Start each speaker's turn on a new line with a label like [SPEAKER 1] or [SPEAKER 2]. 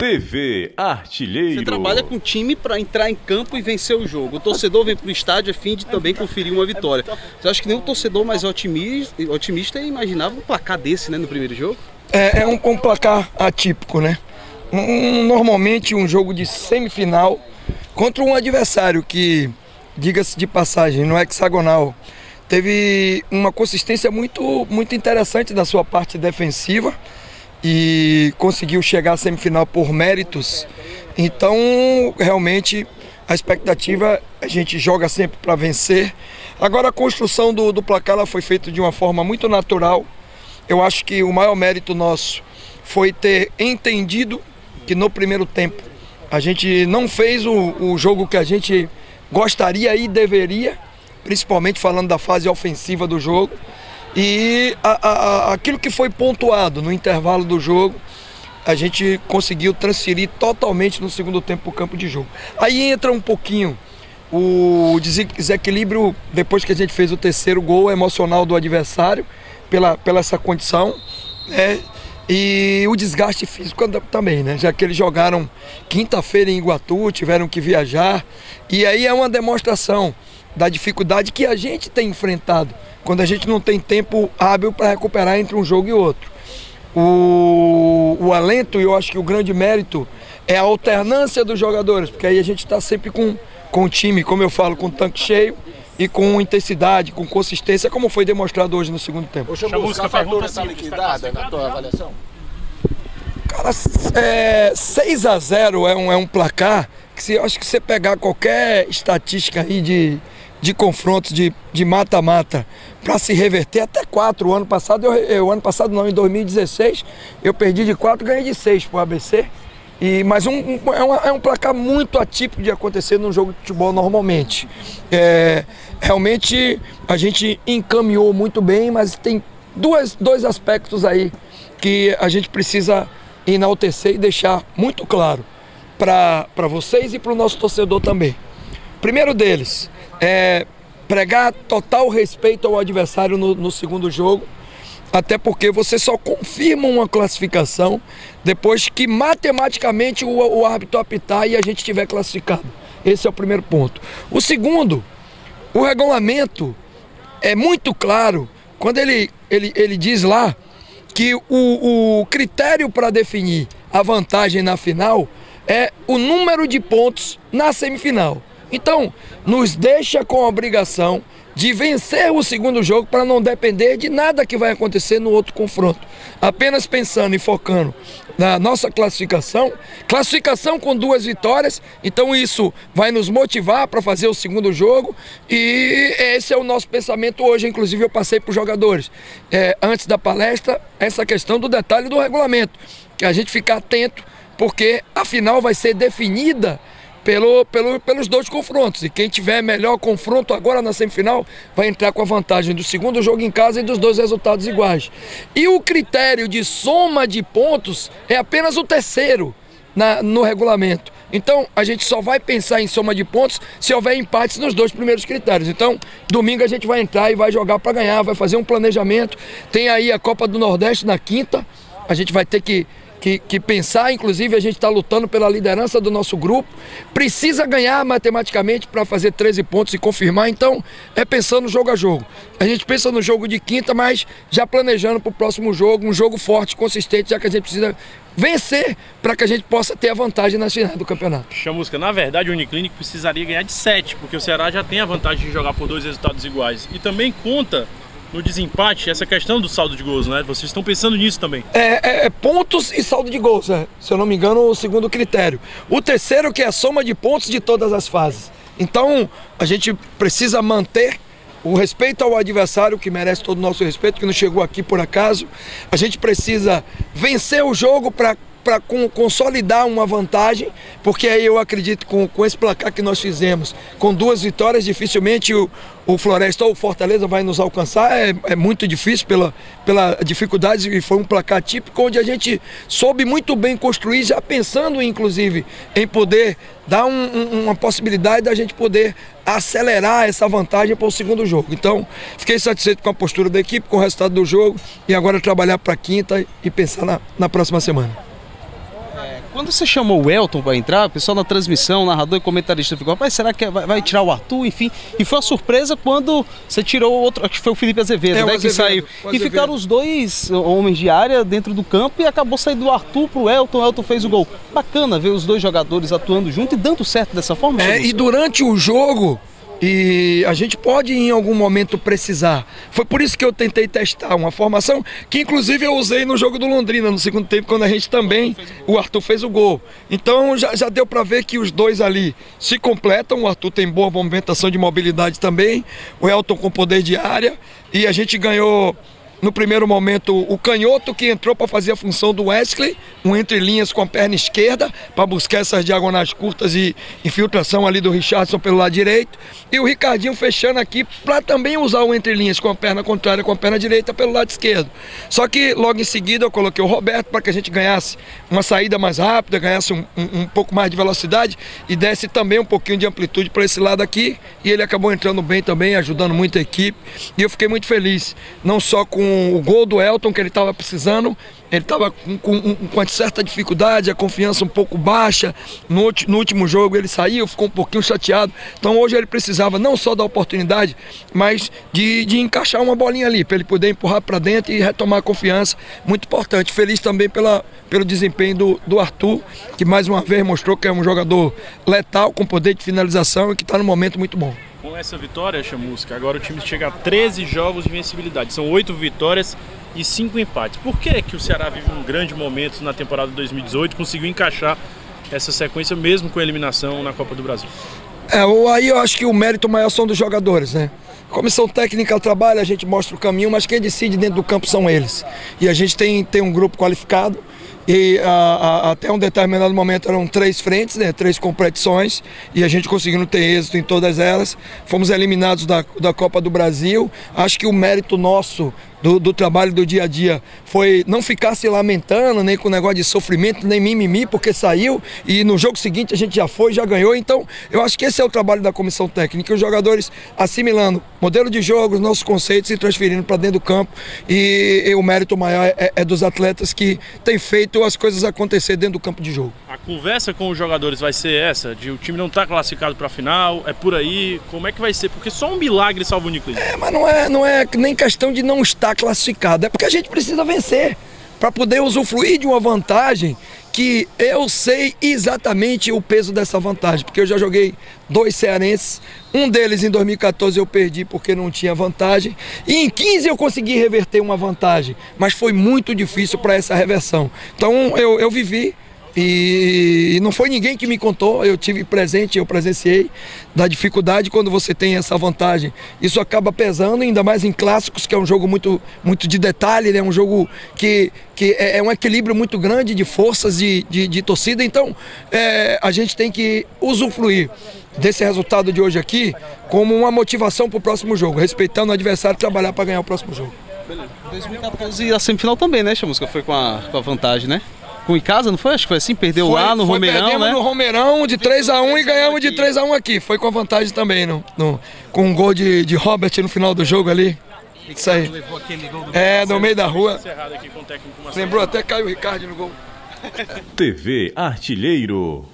[SPEAKER 1] TV Artilheiro.
[SPEAKER 2] Você trabalha com time para entrar em campo e vencer o jogo. O torcedor vem para o estádio a fim de também conferir uma vitória. Você acha que nem o torcedor mais otimista imaginava um placar desse, né, no primeiro jogo?
[SPEAKER 3] É um placar atípico, né? Normalmente um jogo de semifinal contra um adversário que, diga-se de passagem, no hexagonal, teve uma consistência muito interessante da sua parte defensiva e conseguiu chegar à semifinal por méritos. Então, realmente, a expectativa, a gente joga sempre para vencer. Agora, a construção do placar ela foi feita de uma forma muito natural. Eu acho que o maior mérito nosso foi ter entendido que no primeiro tempo a gente não fez o jogo que a gente gostaria e deveria, principalmente falando da fase ofensiva do jogo. E aquilo que foi pontuado no intervalo do jogo, a gente conseguiu transferir totalmente no segundo tempo para o campo de jogo. Aí entra um pouquinho o desequilíbrio, depois que a gente fez o terceiro gol emocional do adversário, pela essa condição, né? E o desgaste físico também, né? Já que eles jogaram quinta-feira em Iguatu, tiveram que viajar. E aí é uma demonstração da dificuldade que a gente tem enfrentado quando a gente não tem tempo hábil para recuperar entre um jogo e outro. O alento, e eu acho que o grande mérito, é a alternância dos jogadores, porque aí a gente está sempre com o time, como eu falo, com o tanque cheio e com intensidade, com consistência, como foi demonstrado hoje no segundo tempo.
[SPEAKER 4] O Chamusca, a fatura está liquidada na tua avaliação?
[SPEAKER 3] Cara, 6-0 é um placar que eu acho que você pegar qualquer estatística aí de confrontos de mata-mata para se reverter até 4. O ano passado, em 2016, eu perdi de 4 e ganhei de 6 pro ABC. Mas é um placar muito atípico de acontecer num jogo de futebol normalmente. Realmente a gente encaminhou muito bem, mas tem dois aspectos aí que a gente precisa enaltecer e deixar muito claro para vocês e para o nosso torcedor também. Primeiro deles é pregar total respeito ao adversário no segundo jogo, até porque você só confirma uma classificação depois que matematicamente o árbitro apitar e a gente tiver classificado. Esse é o primeiro ponto. O segundo, o regulamento é muito claro quando ele diz lá que o critério para definir a vantagem na final é o número de pontos na semifinal. Então, nos deixa com a obrigação de vencer o segundo jogo para não depender de nada que vai acontecer no outro confronto. Apenas pensando e focando na nossa classificação com 2 vitórias, então isso vai nos motivar para fazer o segundo jogo e esse é o nosso pensamento hoje. Inclusive eu passei para os jogadores, antes da palestra, essa questão do detalhe do regulamento, que a gente ficar atento, porque a final vai ser definida pelos 2 confrontos, e quem tiver melhor confronto agora na semifinal vai entrar com a vantagem do segundo jogo em casa e dos 2 resultados iguais. E o critério de soma de pontos é apenas o terceiro no regulamento. Então a gente só vai pensar em soma de pontos se houver empates nos 2 primeiros critérios. Então domingo a gente vai entrar e vai jogar para ganhar, vai fazer um planejamento. Tem aí a Copa do Nordeste na quinta, a gente vai ter que pensar, inclusive a gente está lutando pela liderança do nosso grupo, precisa ganhar matematicamente para fazer 13 pontos e confirmar, então é pensando jogo a jogo. A gente pensa no jogo de quinta, mas já planejando para o próximo jogo, um jogo forte, consistente, já que a gente precisa vencer para que a gente possa ter a vantagem na final do campeonato.
[SPEAKER 5] Chamusca, na verdade o Uniclinic precisaria ganhar de 7, porque o Ceará já tem a vantagem de jogar por 2 resultados iguais, e também conta no desempate essa questão do saldo de gols, né? Vocês estão pensando nisso também?
[SPEAKER 3] Pontos e saldo de gols, se eu não me engano, o segundo critério. O terceiro que é a soma de pontos de todas as fases. Então a gente precisa manter o respeito ao adversário, que merece todo o nosso respeito, que não chegou aqui por acaso. A gente precisa vencer o jogo para consolidar uma vantagem, porque aí eu acredito com esse placar que nós fizemos, com 2 vitórias, dificilmente o Floresta ou o Fortaleza vai nos alcançar, é muito difícil pela dificuldade, e foi um placar típico onde a gente soube muito bem construir, já pensando inclusive em poder dar uma possibilidade da gente poder acelerar essa vantagem para o segundo jogo. Então fiquei satisfeito com a postura da equipe, com o resultado do jogo, e agora trabalhar para quinta e pensar na próxima semana.
[SPEAKER 2] Quando você chamou o Elton para entrar, o pessoal na transmissão, narrador e comentarista ficou, rapaz, será que vai tirar o Arthur? Enfim, e foi uma surpresa quando você tirou o outro, acho que foi o Felipe Azevedo, né, que saiu. E ficaram os dois homens de área dentro do campo e acabou saindo o Arthur pro Elton, o Elton fez o gol. Bacana ver os dois jogadores atuando junto e dando certo dessa forma.
[SPEAKER 3] E durante o jogo, e a gente pode em algum momento precisar. Foi por isso que eu tentei testar uma formação que inclusive eu usei no jogo do Londrina no segundo tempo, quando a gente também, o Arthur fez o gol. Então já deu para ver que os dois ali se completam. O Arthur tem boa movimentação de mobilidade também, o Elton com poder de área, e a gente ganhou no primeiro momento o canhoto, que entrou para fazer a função do Wesley, um entre linhas com a perna esquerda, para buscar essas diagonais curtas e infiltração ali do Richardson pelo lado direito, e o Ricardinho fechando aqui para também usar o entre linhas com a perna contrária, com a perna direita pelo lado esquerdo. Só que logo em seguida eu coloquei o Roberto para que a gente ganhasse uma saída mais rápida, ganhasse um pouco mais de velocidade e desse também um pouquinho de amplitude para esse lado aqui, e ele acabou entrando bem também, ajudando muito a equipe, e eu fiquei muito feliz, não só com o gol do Elton, que ele estava precisando, ele estava com certa dificuldade, a confiança um pouco baixa, no último jogo ele saiu, ficou um pouquinho chateado, então hoje ele precisava não só da oportunidade, mas de encaixar uma bolinha ali, para ele poder empurrar para dentro e retomar a confiança, muito importante. Feliz também pelo desempenho do Arthur, que mais uma vez mostrou que é um jogador letal, com poder de finalização e que está num momento muito bom.
[SPEAKER 5] Com essa vitória, Chamusca, agora o time chega a 13 jogos de invencibilidade. São 8 vitórias e 5 empates. Por que o Ceará vive um grande momento na temporada de 2018 e conseguiu encaixar essa sequência mesmo com a eliminação na Copa do Brasil?
[SPEAKER 3] Aí eu acho que o mérito maior são dos jogadores, né? A comissão técnica trabalha, a gente mostra o caminho, mas quem decide dentro do campo são eles. E a gente tem um grupo qualificado. E até um determinado momento eram 3 frentes, né, 3 competições, e a gente conseguiu ter êxito em todas elas. Fomos eliminados da Copa do Brasil. Acho que o mérito nosso do trabalho do dia a dia foi não ficar se lamentando, nem com negócio de sofrimento, nem mimimi, porque saiu, e no jogo seguinte a gente já foi, já ganhou. Então eu acho que esse é o trabalho da comissão técnica, os jogadores assimilando modelo de jogo, os nossos conceitos e transferindo para dentro do campo, e o mérito maior é dos atletas que têm feito as coisas acontecer dentro do campo de jogo.
[SPEAKER 5] A conversa com os jogadores vai ser essa, de o time não estar classificado para a final, é por aí, como é que vai ser? Porque só um milagre salva o Uniclinic.
[SPEAKER 3] Mas não é nem questão de não estar classificado, é porque a gente precisa vencer para poder usufruir de uma vantagem que eu sei exatamente o peso dessa vantagem, porque eu já joguei 2 cearenses, um deles em 2014 eu perdi porque não tinha vantagem, e em 15 eu consegui reverter uma vantagem, mas foi muito difícil para essa reversão. Então eu vivi, e não foi ninguém que me contou, eu tive presente, eu presenciei da dificuldade quando você tem essa vantagem. Isso acaba pesando, ainda mais em clássicos, que é um jogo muito de detalhe, né? Um jogo que é um equilíbrio muito grande de forças de torcida. Então a gente tem que usufruir desse resultado de hoje aqui como uma motivação para o próximo jogo, respeitando o adversário e trabalhar para ganhar o próximo jogo.
[SPEAKER 2] Beleza. 2014 a semifinal também, né, Chamusca? Foi com a vantagem, né? Com Icasa, não foi? Acho que foi assim, perdeu lá no Romeirão,
[SPEAKER 3] perdemos, né? No Romeirão de 3-1 e ganhamos de 3-1 aqui. Foi com a vantagem também, com um gol de Robert no final do jogo ali. Isso aí. No meio da rua. Lembrou até Caio Ricardo no gol.
[SPEAKER 1] TV Artilheiro.